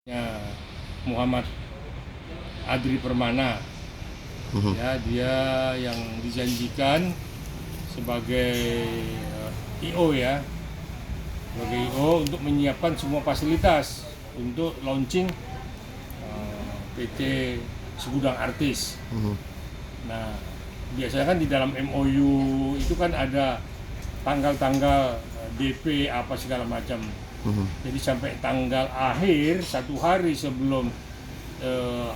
Ya, Muhammad Adri Permana, ya dia yang dijanjikan sebagai IO ya, sebagai IO untuk menyiapkan semua fasilitas untuk launching PT Segudang Artis. Nah, biasanya kan di dalam MOU itu kan ada tanggal-tanggal DP apa segala macam. Jadi sampai tanggal akhir, 1 hari sebelum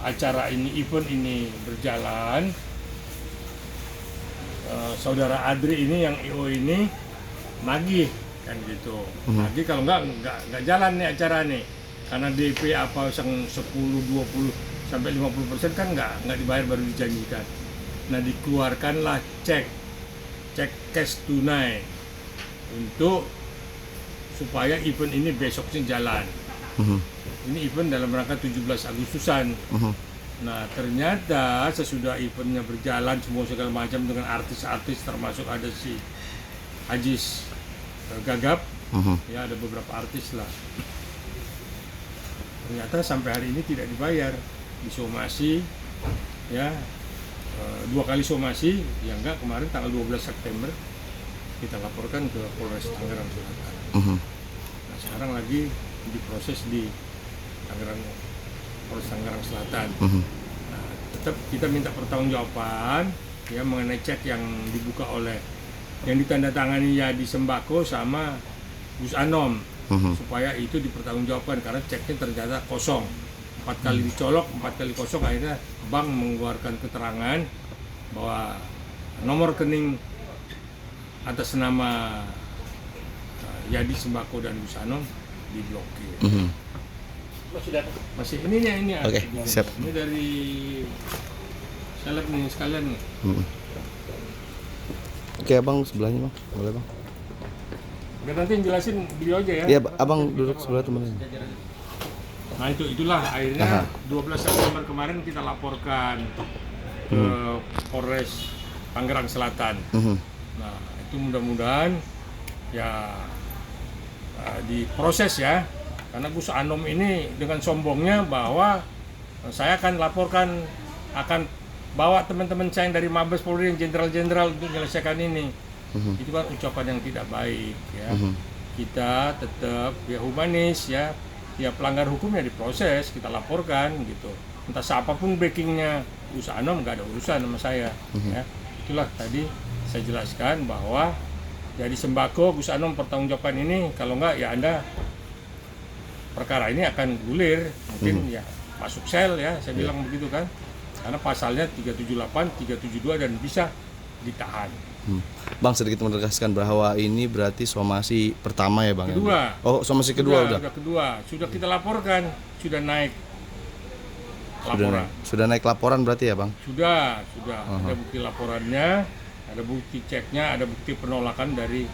acara ini, event ini berjalan, saudara Adri ini yang IO ini nagih kan gitu. Nagih kalau nggak jalan nih acara nih, karena DP apa yang 10, 20 sampai 50% kan nggak dibayar baru dijanjikan. Nah, dikeluarkanlah cek cash tunai untuk supaya event ini besoknya jalan. Ini event dalam rangka 17 Agustusan. Nah, ternyata sesudah eventnya berjalan semua segala macam dengan artis-artis, termasuk ada si Ajis Gagap, ya ada beberapa artis lah. Ternyata sampai hari ini tidak dibayar, disomasi, ya 2 kali somasi, ya enggak, kemarin tanggal 12 September kita laporkan ke Polres Tangerang Selatan. Nah, sekarang lagi diproses di Polres Tangerang Selatan. Nah, tetap kita minta pertanggungjawaban ya mengenai cek yang dibuka oleh yang ditandatangani ya di Sembako sama Gus Anom, supaya itu dipertanggungjawabkan karena ceknya ternyata kosong. 4 kali dicolok, 4 kali kosong, akhirnya bank mengeluarkan keterangan bahwa nomor rekening atas nama Yadi Sembako dan Gus Anom diblokir. Masih ini ya. Oke, siap. Ini dari seleb nih sekalian nih. Oke, abang sebelahnya bang, boleh bang? Biar nanti yang jelasin beliau aja ya. Iya, abang duduk sebelah temennya. Nah itulah akhirnya 12 September kemarin kita laporkan ke Polres Tangerang Selatan. Nah itu mudah-mudahan ya diproses ya, karena Gus Anom ini dengan sombongnya bahwa saya akan laporkan, akan bawa teman-teman saya yang dari Mabes Polri yang jenderal-jenderal untuk menyelesaikan ini. Itu kan ucapan yang tidak baik ya. Kita tetap ya humanis ya, ya pelanggar hukumnya diproses, kita laporkan gitu. Entah siapapun backingnya Gus Anom, nggak ada urusan sama saya. Ya. Itulah tadi saya jelaskan bahwa jadi Sembako Gus Anom pertanggungjawabkan ini, kalau nggak ya Anda perkara ini akan gulir, mungkin ya masuk sel ya, saya bilang begitu kan. Karena pasalnya 378, 372 dan bisa ditahan. Bang sedikit menegaskan bahwa ini berarti somasi pertama ya bang? Kedua. Oh, somasi kedua udah? Sudah kedua, sudah kita laporkan, sudah naik laporan. Sudah naik laporan berarti ya bang? Sudah. Ada bukti laporannya, ada bukti ceknya, ada bukti penolakan dari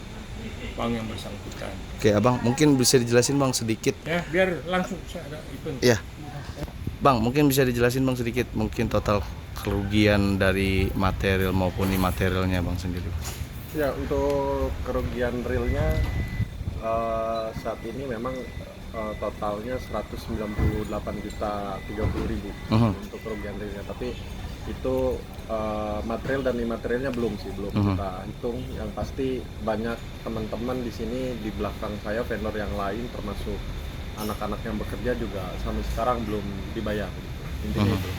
bank yang bersangkutan. Oke abang, mungkin bisa dijelasin bang sedikit? Ya, biar langsung saya ada event. Iya. Bang, mungkin bisa dijelasin bang sedikit, mungkin total kerugian dari material maupun imaterialnya bang sendiri? Ya, untuk kerugian realnya saat ini memang totalnya 198.030.000 untuk kerugian realnya, tapi itu material dan imaterialnya belum kita hitung. Yang pasti banyak teman-teman di sini di belakang saya, vendor yang lain termasuk anak-anak yang bekerja juga sampai sekarang belum dibayar. Intinya itu.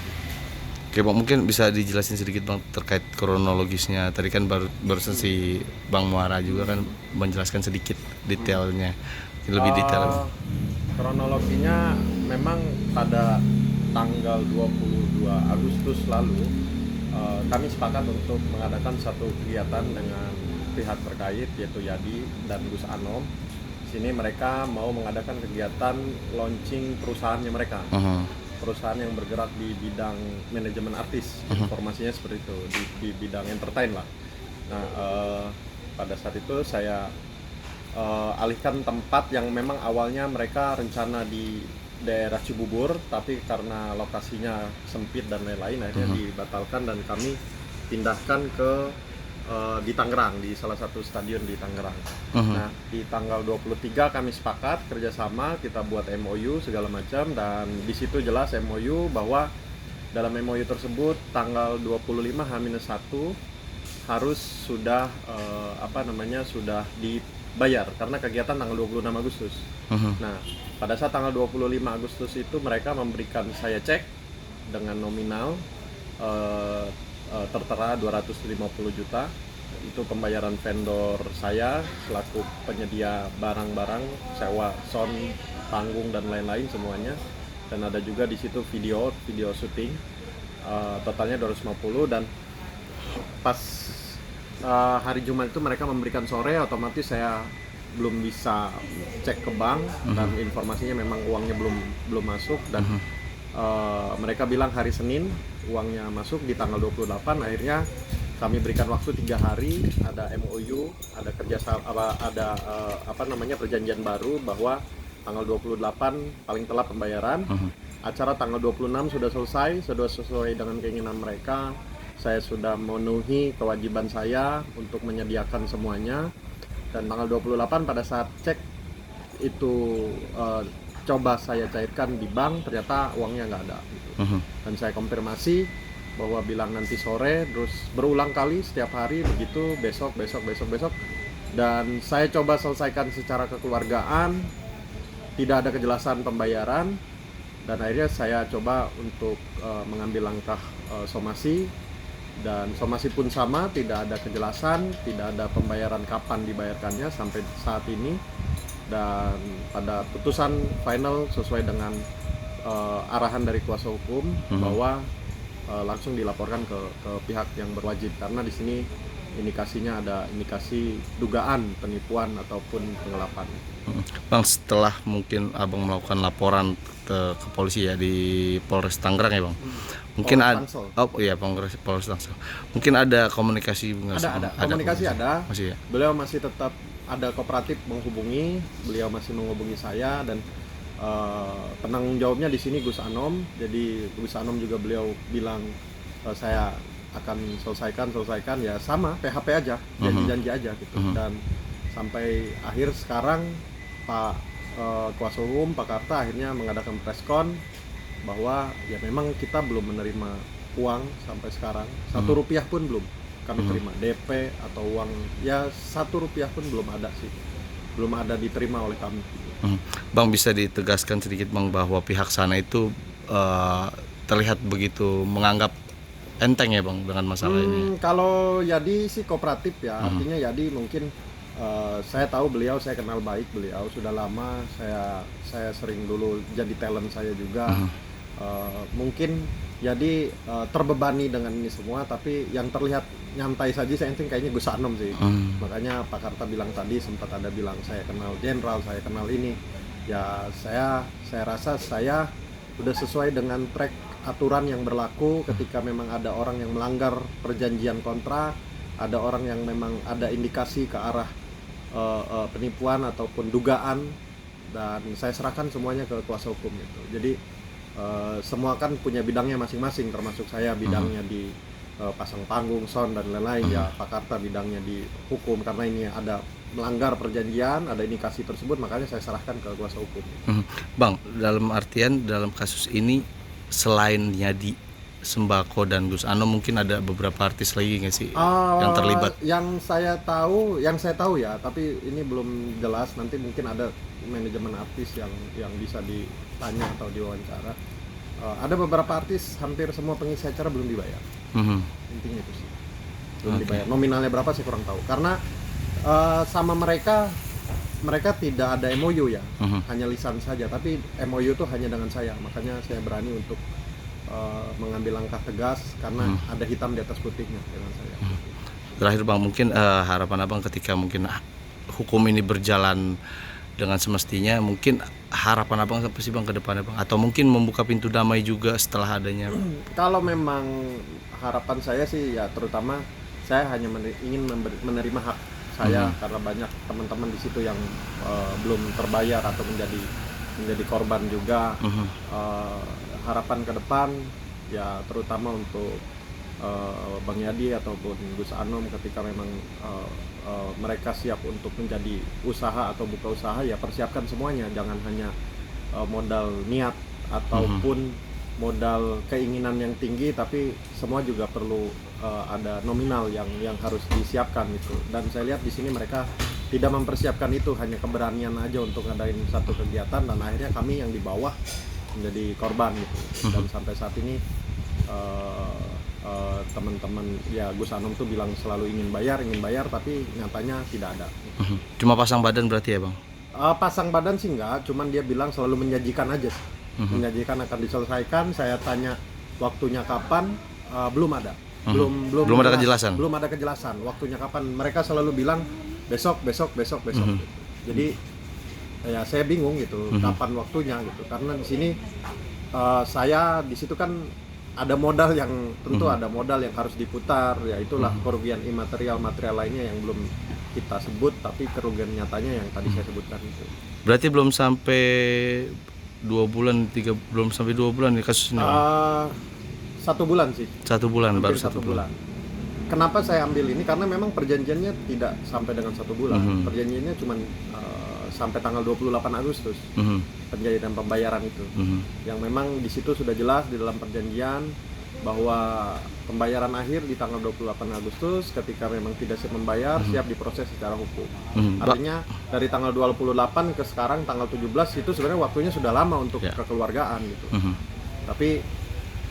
Oke bang, mungkin bisa dijelasin sedikit bang terkait kronologisnya. Tadi kan barusan si Bang Muara juga kan menjelaskan sedikit detailnya, lebih detail. Kronologinya memang pada tanggal 22 Agustus lalu kami sepakat untuk mengadakan satu kegiatan dengan pihak terkait yaitu Yadi dan Gus Anom. Sini mereka mau mengadakan kegiatan launching perusahaannya mereka. Perusahaan yang bergerak di bidang manajemen artis, informasinya seperti itu, di bidang entertain lah. Nah, pada saat itu saya alihkan tempat yang memang awalnya mereka rencana di daerah Cibubur, tapi karena lokasinya sempit dan lain-lain akhirnya dibatalkan dan kami pindahkan ke di Tangerang, di salah satu stadion di Tangerang. Nah, di tanggal 23 kami sepakat kerjasama, kita buat MOU segala macam, dan di situ jelas MOU bahwa dalam MOU tersebut tanggal 25 H-1 harus sudah sudah dibayar karena kegiatan tanggal 26 Agustus. Nah, pada saat tanggal 25 Agustus itu mereka memberikan saya cek dengan nominal tertera 250 juta. Itu pembayaran vendor saya selaku penyedia barang-barang, sewa sound, panggung dan lain-lain semuanya. Dan ada juga di situ video syuting, totalnya 250. Dan pas hari Jumat itu mereka memberikan sore, otomatis saya belum bisa cek ke bank dan informasinya memang uangnya belum masuk, dan mereka bilang hari Senin uangnya masuk di tanggal 28. Akhirnya kami berikan waktu 3 hari, ada MOU, ada kerjasama, ada perjanjian baru bahwa tanggal 28 paling telat pembayaran. Acara tanggal 26 sudah sesuai dengan keinginan mereka. Saya sudah memenuhi kewajiban saya untuk menyediakan semuanya. Dan tanggal 28 pada saat cek itu coba saya cairkan di bank, ternyata uangnya nggak ada gitu. Dan saya konfirmasi bahwa bilang nanti sore, terus berulang kali setiap hari begitu, besok. Dan saya coba selesaikan secara kekeluargaan, tidak ada kejelasan pembayaran, dan akhirnya saya coba untuk mengambil langkah somasi, dan somasi pun sama, tidak ada kejelasan, tidak ada pembayaran kapan dibayarkannya sampai saat ini. Dan pada putusan final sesuai dengan arahan dari kuasa hukum bahwa langsung dilaporkan ke pihak yang berwajib, karena di sini indikasinya ada indikasi dugaan penipuan ataupun penggelapan. Bang, setelah mungkin abang melakukan laporan ke polisi ya di Polres Tangerang ya bang, mungkin ada Polres Tangsel, mungkin ada komunikasi ada komunikasi masih ya? Beliau masih tetap ada kooperatif menghubungi, beliau masih menghubungi saya, dan penanggung jawabnya di sini Gus Anom. Jadi Gus Anom juga beliau bilang saya akan selesaikan ya, sama PHP aja, janji aja gitu. Dan sampai akhir sekarang Pak kuasa hukum Pak Karta akhirnya mengadakan preskon bahwa ya memang kita belum menerima uang sampai sekarang, 1 rupiah pun belum kami terima, DP atau uang ya 1 rupiah pun belum ada sih, belum ada diterima oleh kami. Bang, bisa ditegaskan sedikit bang bahwa pihak sana itu terlihat begitu menganggap enteng ya bang dengan masalah ini? Kalau Yadi sih kooperatif ya, artinya Yadi mungkin saya tahu beliau, saya kenal baik beliau sudah lama, saya sering dulu jadi talent saya juga. Mungkin Yadi terbebani dengan ini semua, tapi yang terlihat nyantai saja saya think kayaknya Gus Anom sih. Makanya Pak Karta bilang tadi, sempat ada bilang saya kenal jenderal, saya kenal ini. Ya saya rasa saya udah sesuai dengan track aturan yang berlaku. Ketika memang ada orang yang melanggar perjanjian kontrak, ada orang yang memang ada indikasi ke arah penipuan ataupun dugaan, dan saya serahkan semuanya ke kuasa hukum itu. Jadi semua kan punya bidangnya masing-masing, termasuk saya bidangnya di pasang panggung, sound dan lain-lain. Ya Pak Karta bidangnya di hukum, karena ini ada melanggar perjanjian, ada indikasi tersebut, makanya saya serahkan ke kuasa hukum. Bang, dalam artian dalam kasus ini selain Yadi Sembako dan Gus Anom, mungkin ada beberapa artis lagi nggak sih yang terlibat? Yang saya tahu ya, tapi ini belum jelas. Nanti mungkin ada manajemen artis yang bisa ditanya atau diwawancara. Ada beberapa artis, hampir semua pengisi acara belum dibayar. Intinya itu sih, belum dibayar. Nominalnya berapa saya kurang tahu, karena sama mereka tidak ada MOU ya, hanya lisan saja. Tapi MOU itu hanya dengan saya, makanya saya berani untuk mengambil langkah tegas karena ada hitam di atas putihnya dengan saya. Terakhir bang, mungkin harapan abang ketika mungkin hukum ini berjalan dengan semestinya, mungkin harapan abang apa sih bang ke depannya bang? Atau mungkin membuka pintu damai juga setelah adanya? Kalau memang harapan saya sih ya, terutama saya hanya ingin menerima hak saya, karena banyak teman-teman di situ yang belum terbayar atau menjadi korban juga. Harapan ke depan ya terutama untuk Bang Yadi ataupun Gus Anom ketika memang mereka siap untuk menjadi usaha atau buka usaha, ya persiapkan semuanya, jangan hanya modal niat ataupun modal keinginan yang tinggi, tapi semua juga perlu ada nominal yang harus disiapkan gitu. Dan saya lihat di sini mereka tidak mempersiapkan itu, hanya keberanian aja untuk ngadain satu kegiatan, dan akhirnya kami yang di bawah menjadi korban gitu. Dan sampai saat ini teman-teman ya Gus Anom tuh bilang selalu ingin bayar, tapi nyatanya tidak ada. Cuma pasang badan berarti ya Bang? Pasang badan sih enggak, cuman dia bilang selalu menjanjikan aja sih. Menjanjikan akan diselesaikan. Saya tanya waktunya kapan, belum ada. Belum ada kejelasan. Belum ada kejelasan waktunya kapan. Mereka selalu bilang besok. Gitu. Jadi ya saya bingung gitu kapan waktunya gitu. Karena di sini saya di situ kan ada modal yang tentu ada modal yang harus diputar, ya itulah kerugian imaterial, material lainnya yang belum kita sebut, tapi kerugian nyatanya yang tadi saya sebutkan itu. Berarti belum sampai 2 bulan, belum sampai 2 bulan nih kasus ini? 1 bulan sih. 1 bulan, Hampir baru 1 bulan. Kenapa saya ambil ini? Karena memang perjanjiannya tidak sampai dengan 1 bulan. Perjanjiannya cuma sampai tanggal 28 Agustus. Perjanjian pembayaran itu. Yang memang di situ sudah jelas di dalam perjanjian bahwa pembayaran akhir di tanggal 28 Agustus, ketika memang tidak siap membayar, siap diproses secara hukum. Artinya dari tanggal 28 ke sekarang tanggal 17 itu sebenarnya waktunya sudah lama untuk kekeluargaan gitu. Tapi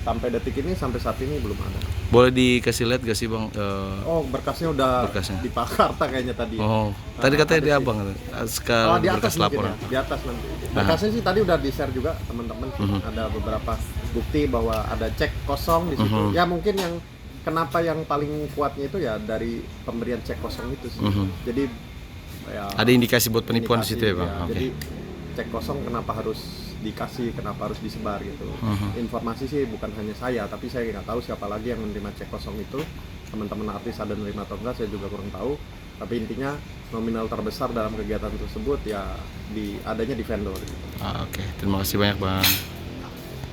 sampai detik ini, sampai saat ini belum ada. Boleh dikasih lihat gak sih Bang? Berkasnya udah di Pakarta kayaknya tadi. Tadi katanya di sih. Abang sekarang di atas berkas laporan. ya, di atas nanti. Berkasnya sih tadi udah di-share juga teman-teman. Ada beberapa bukti bahwa ada cek kosong di situ. Ya mungkin yang kenapa yang paling kuatnya itu ya dari pemberian cek kosong itu sih. Jadi ya, ada indikasi buat penipuan di situ ya Bang? Ya, jadi cek kosong kenapa harus dikasih, kenapa harus disebar gitu. Informasi sih bukan hanya saya, tapi saya nggak tahu siapa lagi yang menerima cek kosong itu. Teman-teman artis ada menerima atau enggak saya juga kurang tahu. Tapi intinya nominal terbesar dalam kegiatan tersebut ya adanya di vendor gitu. Oke, terima kasih banyak Bang.